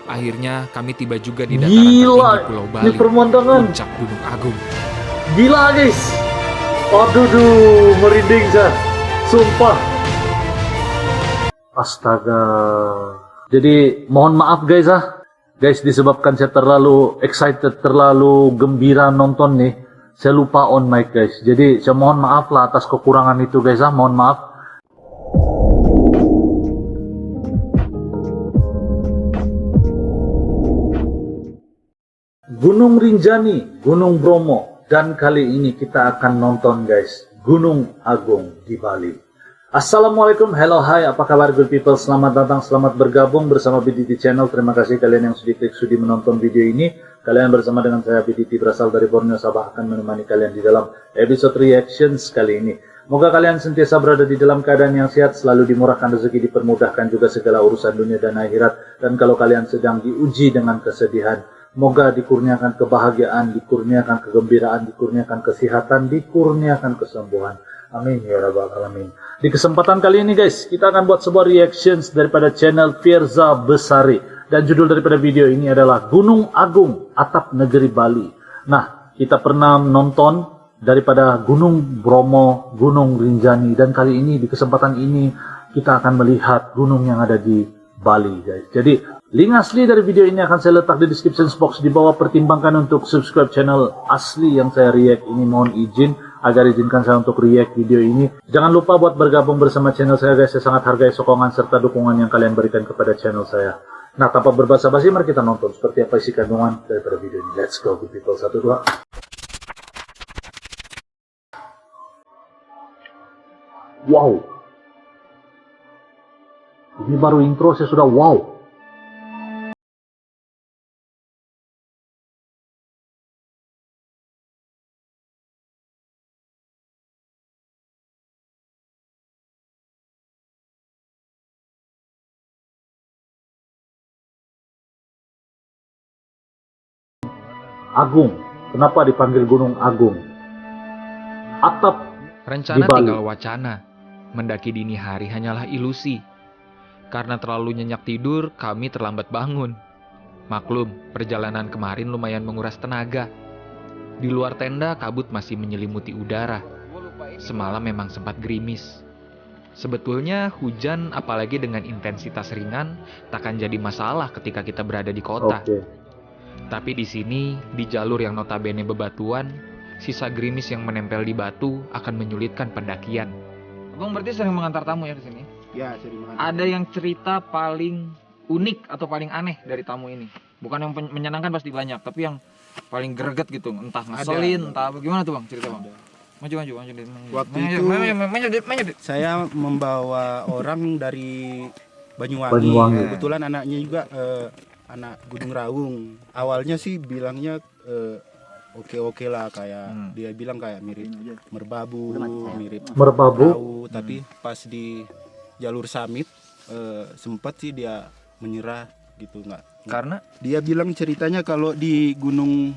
Akhirnya kami tiba juga di dataran Gila, tertinggi Pulau ini Bali, permandangan. puncak Gunung Agung. Gila guys. Aduh, merinding Zah. Sumpah. Astaga. Jadi mohon maaf guys Guys, disebabkan saya terlalu excited, terlalu gembira nonton nih, saya lupa on mic guys. Jadi saya mohon maaf lah atas kekurangan itu guys mohon maaf. Gunung Rinjani, Gunung Bromo, dan kali ini kita akan nonton guys, Gunung Agung di Bali. Assalamualaikum, hello, hai, apa kabar good people? Selamat datang, selamat bergabung bersama BDT Channel. Terima kasih kalian yang sudi menonton video ini. Kalian bersama dengan saya BDT berasal dari Borneo, Sabah, akan menemani kalian di dalam episode reactions kali ini. Moga kalian sentiasa berada di dalam keadaan yang sehat, selalu dimurahkan rezeki, dipermudahkan juga segala urusan dunia dan akhirat. Dan kalau kalian sedang diuji dengan kesedihan, moga dikurniakan kebahagiaan, dikurniakan kegembiraan, dikurniakan kesehatan, dikurniakan kesembuhan. Amin ya rabbal alamin. Di kesempatan kali ini guys, kita akan buat sebuah reactions daripada channel Firza Besari. Dan judul daripada video ini adalah Gunung Agung, Atap Negeri Bali. Nah, kita pernah nonton daripada Gunung Bromo, Gunung Rinjani. Dan kali ini, di kesempatan ini, kita akan melihat gunung yang ada di Bali guys. Jadi, link asli dari video ini akan saya letak di description box di bawah. Pertimbangkan untuk subscribe channel asli yang saya react ini. Mohon izin agar izinkan saya untuk react video ini. Jangan lupa buat bergabung bersama channel saya guys. Saya sangat hargai sokongan serta dukungan yang kalian berikan kepada channel saya. Nah, tanpa berbasa-basi, mari kita nonton seperti apa isi kandungan daripada video ini. Let's go good people. 1, 2. Wow. Ini baru intro saya sudah wow. Agung. Kenapa dipanggil Gunung Agung? Atap Rencana di Bali. tinggal wacana, mendaki dini hari hanyalah ilusi. Karena terlalu nyenyak tidur, kami terlambat bangun. Maklum, perjalanan kemarin lumayan menguras tenaga. Di luar tenda, kabut masih menyelimuti udara. Semalam memang sempat gerimis. Sebetulnya hujan, apalagi dengan intensitas ringan, takkan jadi masalah ketika kita berada di kota. Tapi di sini, di jalur yang notabene bebatuan, sisa gerimis yang menempel di batu akan menyulitkan pendakian. Abang berarti sering mengantar tamu ya di sini? Ya, sering mengantar. Ada yang cerita paling unik atau paling aneh dari tamu ini? Bukan yang menyenangkan pasti banyak, tapi yang paling greget gitu, entah ngeselin, entah bagaimana tuh bang cerita bang? Maju. Waktu itu saya membawa orang dari Banyuwangi. Kebetulan anaknya juga anak Gunung Raung. Awalnya sih bilangnya oke lah, kayak dia bilang kayak mirip merbabu, Raung, tapi pas di jalur summit sempat sih dia menyerah gitu, karena dia bilang ceritanya kalau di Gunung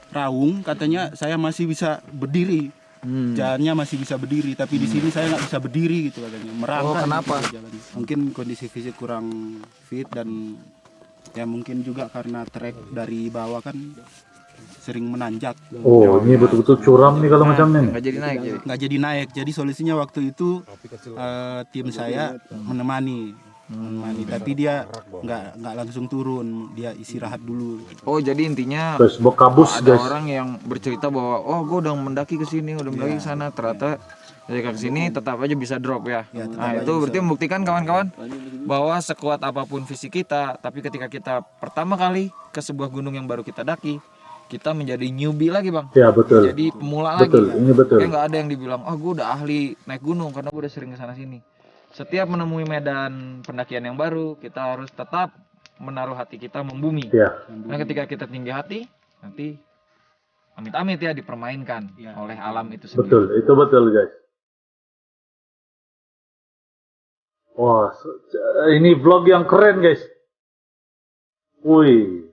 Raung katanya saya masih bisa berdiri. Jalannya masih bisa berdiri, tapi di sini saya nggak bisa berdiri gitu katanya. Merangkak. Kenapa? Gitu jalannya. Mungkin kondisi fisik kurang fit dan ya mungkin juga karena trek dari bawah kan sering menanjak. Oh, ini betul-betul curam nih kalau macam ini. Nggak jadi naik. Jadi solusinya waktu itu tim saya menemani, tapi dia nggak langsung turun, dia istirahat dulu. Oh, jadi intinya Facebook kabus ada guys. orang yang bercerita bahwa oh gue udah mendaki ke sini, udah mendaki ke sana, ternyata dari ke sini tetap aja bisa drop ya. Nah, itu berarti membuktikan kawan-kawan bahwa sekuat apapun fisik kita, tapi ketika kita pertama kali ke sebuah gunung yang baru kita daki, kita menjadi newbie lagi bang. Ya betul. Jadi pemula Betul, lagi. ini betul. Kayak nggak ada yang dibilang, oh gue udah ahli naik gunung karena gue udah sering ke sana sini. Setiap menemui medan pendakian yang baru, kita harus tetap menaruh hati kita membumi. Ya. Nah, ketika kita tinggi hati, nanti amit-amit ya dipermainkan oleh alam itu sendiri. Betul, itu betul guys. Wah, ini vlog yang keren guys. Wih.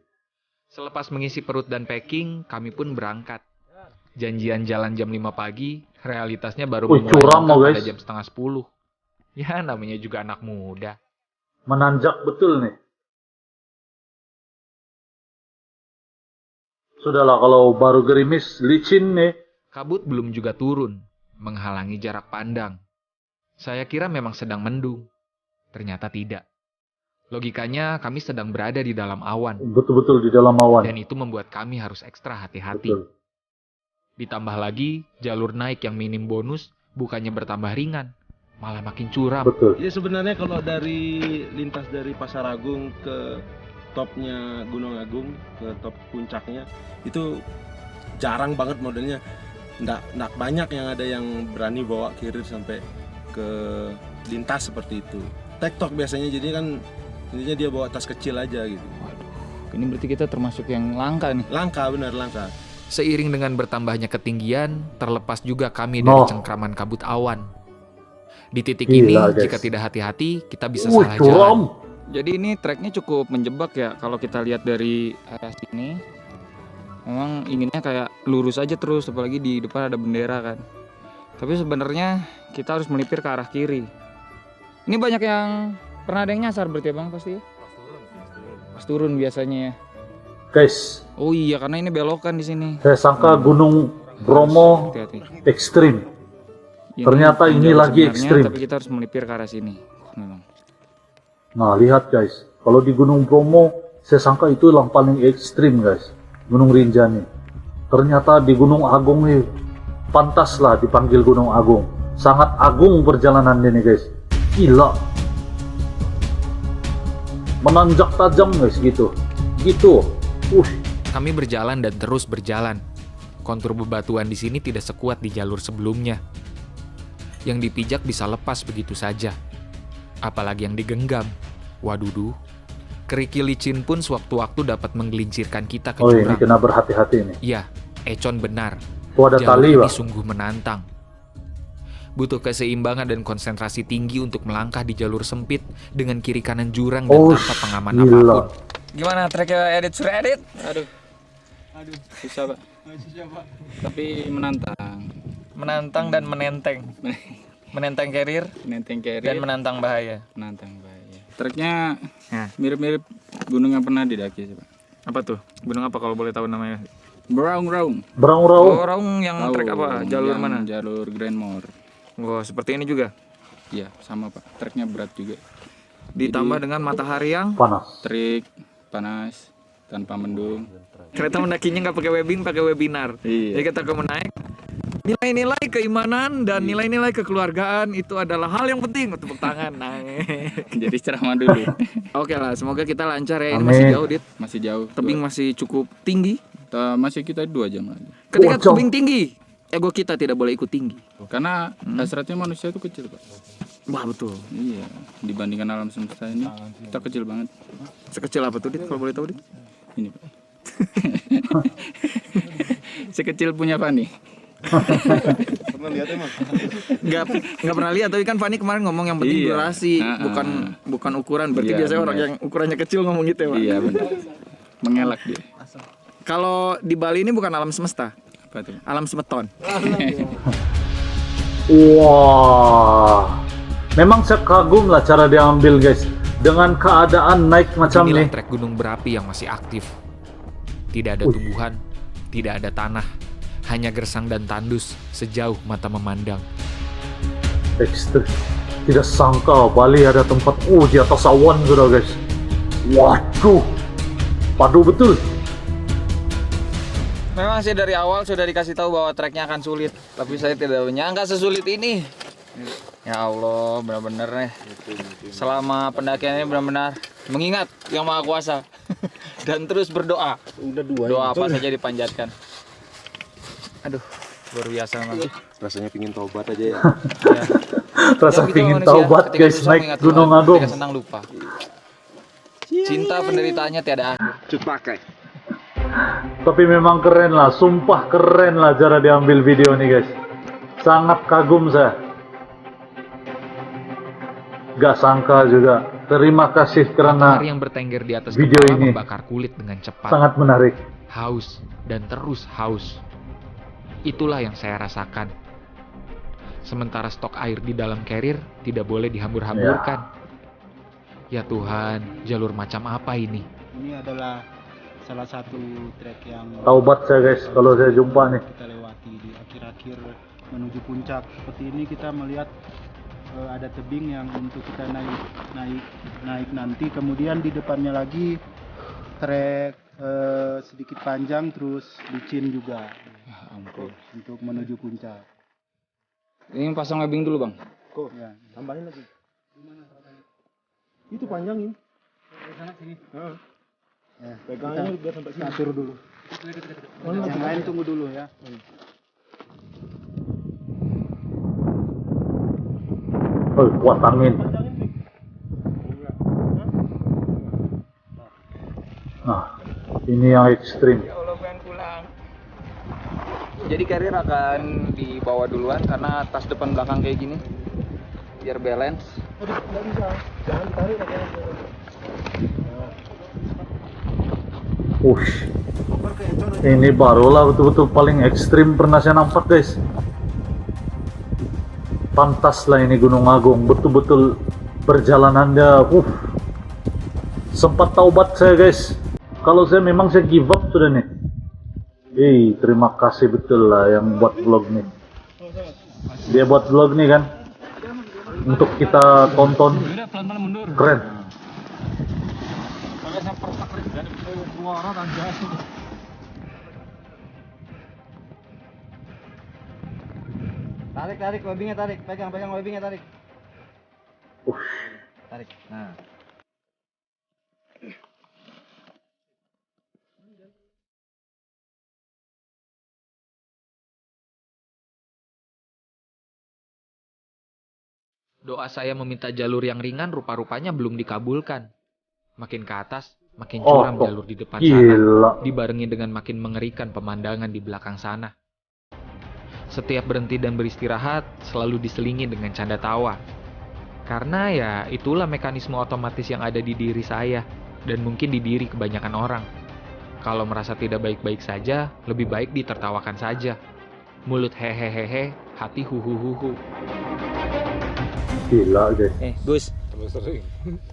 Selepas mengisi perut dan packing, kami pun berangkat. Janjian jalan jam 5 pagi, realitasnya baru curam loh, pada guys. jam setengah 10. Ya, namanya juga anak muda. Menanjak betul nih. Sudahlah kalau baru gerimis, licin nih. Kabut belum juga turun, menghalangi jarak pandang. Saya kira memang sedang mendung. Ternyata tidak. Logikanya kami sedang berada di dalam awan. Betul-betul di dalam awan. Dan itu membuat kami harus ekstra hati-hati. Betul. Ditambah lagi, jalur naik yang minim bonus bukannya bertambah ringan, malah makin curam. Betul. Ya sebenarnya kalau dari lintas dari Pasar Agung ke topnya Gunung Agung, ke top puncaknya, itu jarang banget modelnya. Nggak banyak yang ada yang berani bawa carrier sampai ke lintas seperti itu. Tektok biasanya, jadi kan intinya dia bawa tas kecil aja gitu. Ini berarti kita termasuk yang langka nih. Langka, benar langka. Seiring dengan bertambahnya ketinggian, terlepas juga kami dari cengkraman kabut awan. Di titik ini, Gila, guys. jika tidak hati-hati, kita bisa salah jalan. curam. Jadi ini treknya cukup menjebak ya. Kalau kita lihat dari arah sini, memang inginnya kayak lurus aja terus, apalagi di depan ada bendera kan. Tapi sebenarnya kita harus melipir ke arah kiri. Ini banyak yang pernah ada yang nyasar berarti ya bang pasti ya? Pas turun biasanya ya. Guys, Oh iya karena ini belokan di sini. saya sangka Gunung Bromo Hati-hati. ekstrim. Ini Ternyata ini jalur lagi sebenarnya, ekstrim. Tapi kita harus melipir ke arah sini. Memang. Nah, lihat guys. Kalau di Gunung Bromo, saya sangka itu yang paling ekstrim guys. Gunung Rinjani. Ternyata di Gunung Agung nih, pantaslah dipanggil Gunung Agung. Sangat agung perjalanan ini guys. Gila. Menanjak tajam guys gitu. Gitu. Kami berjalan dan terus berjalan. Kontur bebatuan di sini tidak sekuat di jalur sebelumnya. Yang dipijak bisa lepas begitu saja. Apalagi yang digenggam. Waduh, kerikil licin pun sewaktu-waktu dapat menggelincirkan kita ke Oh ini jurang. kena berhati-hati nih. Iya, Econ benar. Oh ada Jalur tali ini pak. sungguh menantang. Butuh keseimbangan dan konsentrasi tinggi untuk melangkah di jalur sempit dengan kiri kanan jurang dan tanpa pengaman gila. apapun. Gimana treknya edit suruh edit? Aduh, susah pak. Tapi menantang Dan menenteng. Menenteng carrier Nenteng carrier dan menantang bahaya. menantang bahaya. Treknya Nah. mirip-mirip gunung yang pernah didaki sih pak. Apa tuh? Gunung apa kalau boleh tahu namanya? Raung. Berang-raung. Oh, Raung yang trek apa? Jalur Yang mana? Jalur Grandmore. Wah, seperti ini juga. Iya sama pak. Treknya berat juga. Ditambah dengan matahari yang Panas. Terik, panas, tanpa mendung. kereta mendakinya nggak pakai webbing, pakai webinar. Iya. Jadi kita kalau menaik, nilai-nilai keimanan dan nilai-nilai kekeluargaan itu adalah hal yang penting. Tepuk tangan. Nah. Jadi ceramah dulu. Oke lah, semoga kita lancar ya. Ini Amin. masih jauh, Dit. Masih jauh. Tebing masih cukup tinggi. Masih kita 2 jam lagi. Ketika Jauh. tebing tinggi, ego kita tidak boleh ikut tinggi. Karena hasratnya manusia itu kecil pak. Wah, betul. Iya. Dibandingkan alam semesta ini kita kecil banget. Sekecil apa tuh, Dit? Kalau boleh tahu, Dit? Ini pak. Sekecil punya Fani. Pernah lihat emang? Nggak pernah lihat, tapi kan Fani kemarin ngomong yang penting Iya. durasi, Ah, bukan ukuran. Berarti Iya, biasanya orang benar. yang ukurannya kecil ngomong gitu ya, Pak. Iya benar. Mengelak dia. Kalau di Bali ini bukan alam semesta, Apa tuh? alam semeton. Wah. Memang saya kagum lah cara diambil guys. Dengan keadaan naik macam Inilah nih. trek gunung berapi yang masih aktif. Tidak ada tumbuhan, tidak ada tanah, hanya gersang dan tandus sejauh mata memandang. Ekstrim. Tidak sangka Bali ada tempat di atas awan sudah guys. Waduh. Padu betul. Memang sih dari awal sudah dikasih tahu bahwa treknya akan sulit, tapi saya tidak menyangka sesulit ini. Ya Allah, benar-benar nih. Selama pendakian ini benar-benar mengingat Yang Maha Kuasa dan terus berdoa. Udah 2 Doa apa saja dipanjatkan. Aduh, luar biasa memang. Rasanya pingin tobat aja ya. Ya. Rasa Ya, gitu pingin manusia. taubat Ketika guys susah naik mengingat Gunung Tuhan, Agung. ketika senang lupa. Cinta penderitaannya tiada akhir. Cut pakai. Tapi memang keren lah, sumpah keren lah cara diambil video nih guys. Sangat kagum saya. Gak sangka juga. Terima kasih karena Matahari yang bertengger di atas video kepala ini membakar kulit dengan cepat. sangat menarik. Haus dan terus haus. Itulah yang saya rasakan. Sementara stok air di dalam carrier tidak boleh dihambur-hamburkan. Ya Tuhan, jalur macam apa ini? Ini adalah salah satu trek yang Taubat saya guys kalau saya jumpa nih. kita lewati di akhir-akhir menuju puncak. Seperti ini kita melihat ada tebing yang untuk kita naik nanti. Kemudian di depannya lagi trek sedikit panjang terus licin juga. Untuk menuju puncak. Ini pasang webbing dulu bang. Kok Ya. tambahin lagi. Itu panjangin. Ya, Pegangannya biar sampai sini. atur dulu. Yang lain tunggu dulu ya. Oh, kuat angin. Nah, ini yang ekstrim. Ya Allah pengen pulang. Jadi carrier akan dibawa duluan karena tas depan belakang kayak gini. Biar balance. Nggak bisa. Jangan ditarik lagi. Ini barulah betul-betul paling ekstrim pernah saya nampak guys. Pantaslah ini Gunung Agung, betul-betul perjalanannya. Sempat taubat saya guys. Kalau saya memang saya give up sudah nih. Terima kasih betul lah yang buat vlog nih. Dia buat vlog nih kan, untuk kita tonton. Keren. Tarik webbingnya, tarik. Pegang webbingnya, tarik. Tarik. Nah. Doa saya meminta jalur yang ringan rupa-rupanya belum dikabulkan. Makin ke atas, makin curam jalur di depan sana, dibarengi dengan makin mengerikan pemandangan di belakang sana. Setiap berhenti dan beristirahat selalu diselingi dengan canda tawa. Karena ya itulah mekanisme otomatis yang ada di diri saya dan mungkin di diri kebanyakan orang. Kalau merasa tidak baik-baik saja, lebih baik ditertawakan saja. Mulut hehehehe, hati huhuhuhu. Gila guys. Gus.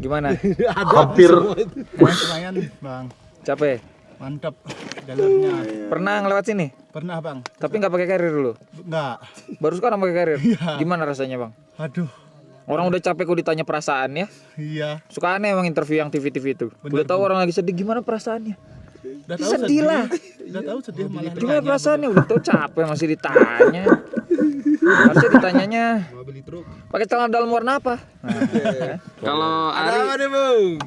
Gimana? Hampir. Lumayan, Bang. Capek? Mantap jalurnya. Pernah ngelewat sini? Pernah, Bang. Tapi nggak pakai carrier dulu? Enggak. Baru sekarang pakai carrier? Iya. Gimana rasanya bang? Aduh. Orang udah capek kok ditanya perasaan ya. Iya. Suka aneh emang interview yang TV-TV itu. Udah tahu orang lagi sedih, gimana perasaannya? Udah tahu Sedih lah. Udah tahu sedih malah. Gimana perasaannya? Udah tahu capek masih ditanya. Harusnya ditanyanya pakai celana dalam warna apa? Nah, kalau Ari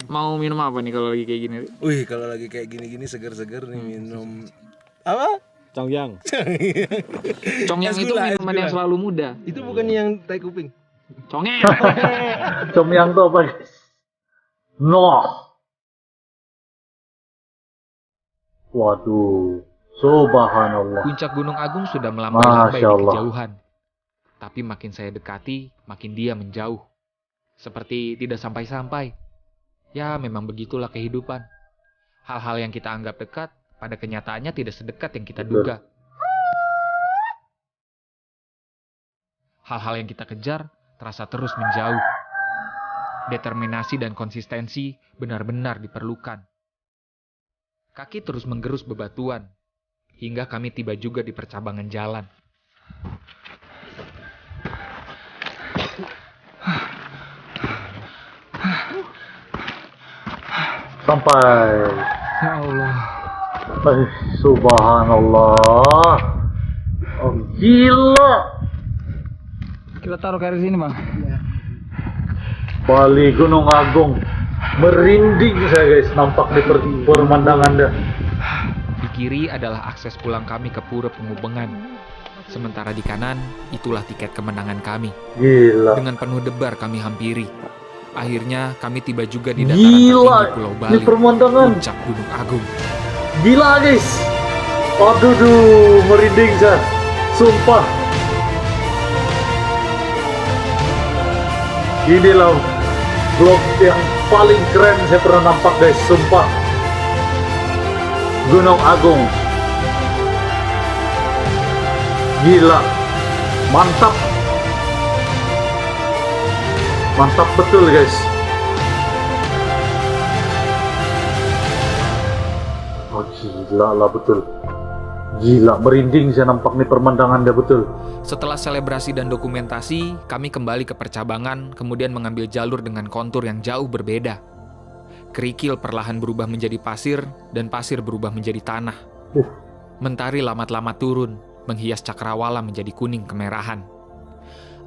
mau minum apa nih kalau lagi kayak gini? Wih, kalau lagi kayak gini-gini seger-seger nih minum apa? Congyang. Congyang itu minuman yang selalu muda. Itu bukan yang tai kuping. Congyang. Congyang tuh apa guys? Waduh, subhanallah. Puncak Gunung Agung sudah melambai-lambai di Masya Allah. kejauhan. Tapi makin saya dekati, makin dia menjauh. Seperti tidak sampai-sampai. Ya, memang begitulah kehidupan. Hal-hal yang kita anggap dekat, pada kenyataannya tidak sedekat yang kita duga. Hal-hal yang kita kejar, terasa terus menjauh. Determinasi dan konsistensi benar-benar diperlukan. Kaki terus menggerus bebatuan, hingga kami tiba juga di percabangan jalan. Sampai. Ya Allah. Subhanallah. Oh, gila. Kita taruh carrier sini bang. Bali Gunung Agung. Merinding saya guys, nampak di pemandangannya. Di kiri adalah akses pulang kami ke Pura Pengubengan. Sementara di kanan, itulah tiket kemenangan kami. Gila. Dengan penuh debar kami hampiri. Akhirnya kami tiba juga di dataran tertinggi Pulau Bali, ini pemandangan. Puncak Gunung Agung. Gila guys. Aduh, merinding saya. Sumpah. Inilah vlog yang paling keren saya pernah nampak guys, sumpah. Gunung Agung. Gila. Mantap. Mantap betul guys. Oh gila lah betul. Gila, merinding saya nampak nih pemandangannya betul. Setelah selebrasi dan dokumentasi, kami kembali ke percabangan, kemudian mengambil jalur dengan kontur yang jauh berbeda. Kerikil perlahan berubah menjadi pasir, dan pasir berubah menjadi tanah. Mentari lamat-lamat turun, menghias cakrawala menjadi kuning kemerahan.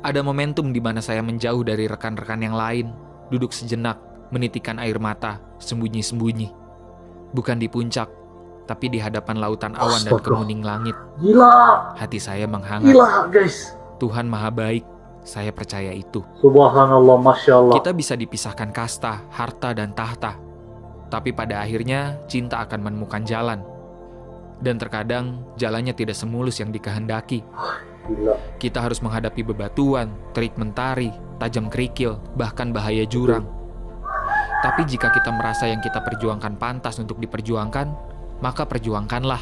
Ada momentum di mana saya menjauh dari rekan-rekan yang lain, duduk sejenak, menitikkan air mata, sembunyi-sembunyi. Bukan di puncak, tapi di hadapan lautan awan dan kemuning langit. Gila. Hati saya menghangat. Gila guys. Tuhan Maha Baik, saya percaya itu. Subhanallah, Masya Allah. Kita bisa dipisahkan kasta, harta, dan tahta. Tapi pada akhirnya, cinta akan menemukan jalan. Dan terkadang, jalannya tidak semulus yang dikehendaki. Gila. Kita harus menghadapi bebatuan, terik mentari, tajam kerikil, bahkan bahaya jurang. Tapi jika kita merasa yang kita perjuangkan pantas untuk diperjuangkan, maka perjuangkanlah.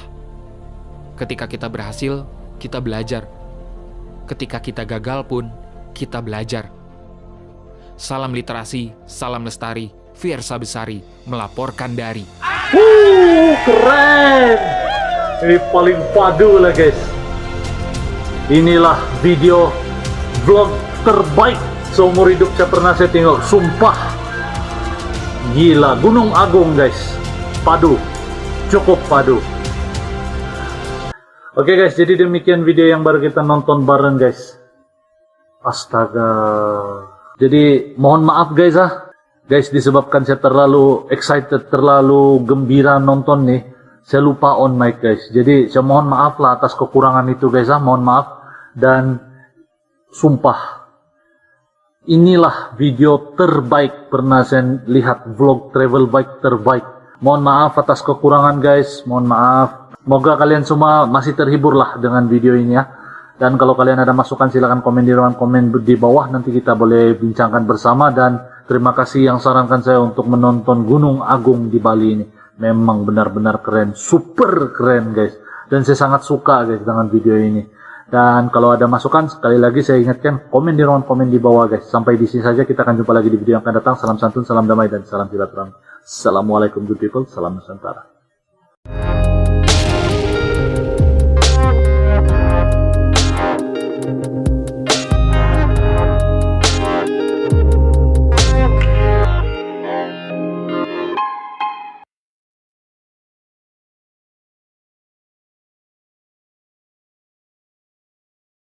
Ketika kita berhasil, kita belajar. Ketika kita gagal pun, kita belajar. Salam literasi, salam lestari, Fiersa Besari melaporkan dari. Keren. Ini paling padu lah guys. Inilah video vlog terbaik seumur hidup saya pernah saya tengok. Sumpah. Gila, Gunung Agung guys. Padu. Cukup padu. Oke guys, jadi demikian video yang baru kita nonton bareng guys. Astaga. Jadi mohon maaf guys Guys, disebabkan saya terlalu excited, terlalu gembira nonton nih, saya lupa on mic guys. Jadi saya mohon maaf lah atas kekurangan itu guys mohon maaf. Dan sumpah, inilah video terbaik pernah saya lihat, vlog travel bike terbaik. Mohon maaf atas kekurangan guys, mohon maaf. Semoga kalian semua masih terhibur lah dengan video ini ya. Dan kalau kalian ada masukan silahkan komen di ruang komen di bawah, nanti kita boleh bincangkan bersama. Dan terima kasih yang sarankan saya untuk menonton Gunung Agung di Bali ini. Memang benar-benar keren, super keren guys. Dan saya sangat suka guys dengan video ini. Dan kalau ada masukan, sekali lagi saya ingatkan, komen di ruang komen di bawah guys. Sampai di sini saja, kita akan jumpa lagi di video yang akan datang. Salam santun, salam damai, dan salam silaturahmi. Assalamualaikum good people, salam Nusantara.